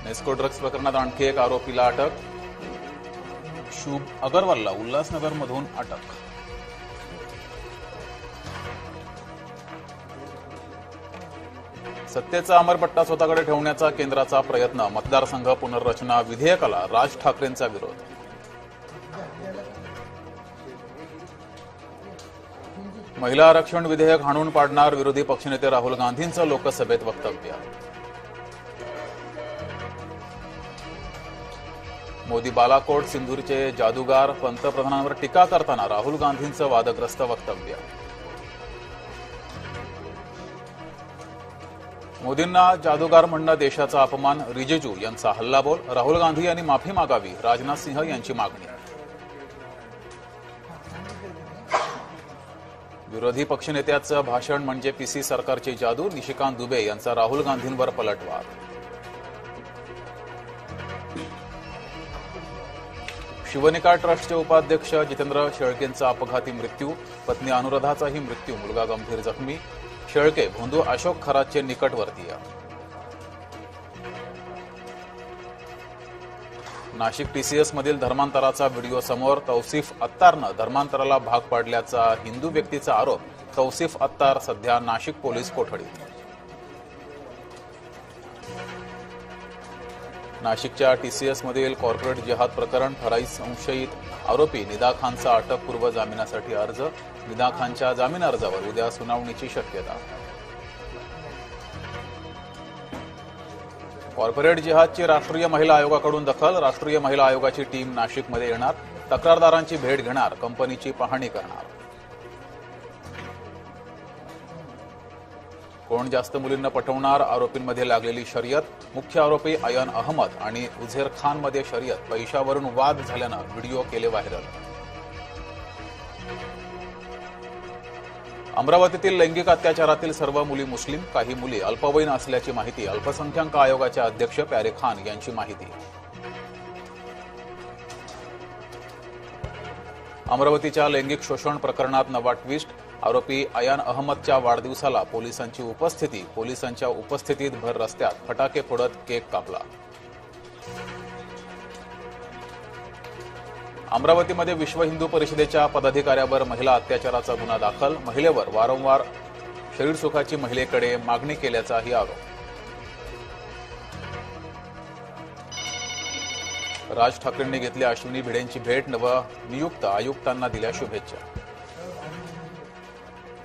Nesco drugs प्रकरणात आणखी एक आरोपीला अटक. शुभ अगरवालला उल्हासनगरमधून अटक. सत्तेचा अमरपट्टा स्वतःकडे ठेवण्याचा केंद्राचा प्रयत्न. मतदारसंघ पुनर्रचना विधेयकाला राज ठाकरेंचा विरोध. महिला आरक्षण विधेयक हाणून पाडणार. विरोधी पक्षनेते राहुल गांधींचं लोकसभेत वक्तव्य. मोदी बालाकोट सिंधूरचे जादूगार. पंतप्रधानांवर टीका करताना राहुल गांधींचं वादग्रस्त वक्तव्य. मोदींना जादूगार म्हणणं देशाचा अपमान. रिजिजू यांचा हल्लाबोल. राहुल गांधी यांनी माफी मागावी. राजनाथ सिंह यांची मागणी. विरोधी पक्षनेत्याचं भाषण म्हणजे पीसी सरकारची जादू. निशिकांत दुबे यांचा राहुल गांधींवर पलटवार. शिवनिका ट्रस्टचे उपाध्यक्ष जितेंद्र शेळकेंचा अपघाती मृत्यू. पत्नी अनुराधाचाही मृत्यू. मुलगा गंभीर जखमी. शेळके भोंदू अशोक खरातचे निकटवर्तीय. नाशिक टीसीएस मधील धर्मांतराचा व्हिडिओ समोर. तौसिफ अत्तारनं धर्मांतराला भाग पाडल्याचा हिंदू व्यक्तीचा आरोप. तौसिफ अत्तार सध्या नाशिक पोलीस कोठडीत. नाशिकच्या टीसीएस मधील कॉर्पोरेट जिहाद प्रकरण. ठराई संशयित आरोपी निदा खानचा अटकपूर्व जामिनासाठी अर्ज. निदा खानच्या जामीन अर्जावर उद्या सुनावणीची शक्यता. कॉर्पोरेट जिहादची राष्ट्रीय महिला आयोगाकडून दखल. राष्ट्रीय महिला आयोगाची टीम नाशिकमध्ये येणार. तक्रारदारांची भेट घेणार. कंपनीची पाहणी करणार. कोण जास्त मुलींना पटवणार. आरोपींमध्ये लागलेली शर्यत. मुख्य आरोपी अयन अहमद आणि उझेर खानमध्ये शर्यत. पैशावरून वाद झाल्यानं व्हिडिओ केले व्हायरल. अमरावतीतील लैंगिक अत्याचारातील सर्व मुली मुस्लिम. काही मुली अल्पवयीन असल्याची माहिती. अल्पसंख्याक आयोगाचे अध्यक्ष प्यारे खान यांची माहिती. अमरावतीच्या लैंगिक शोषण प्रकरणात नवा ट्विस्ट. आरोपी अयान अहमदच्या वाढदिवसाला पोलिसांची उपस्थिती. पोलिसांच्या उपस्थितीत भर रस्त्यात फटाके फोडत केक कापला. अमरावतीमध्ये विश्व हिंदू परिषदेच्या पदाधिकाऱ्यावर महिला अत्याचाराचा गुन्हा दाखल. महिलेवर वारंवार शरीर सुखाची महिलेकडे मागणी केल्याचाही आरोप. राज ठाकरेंनी घेतली अश्विनी भिडेंची भेट. नवनियुक्त आयुक्तांना दिल्या शुभेच्छा.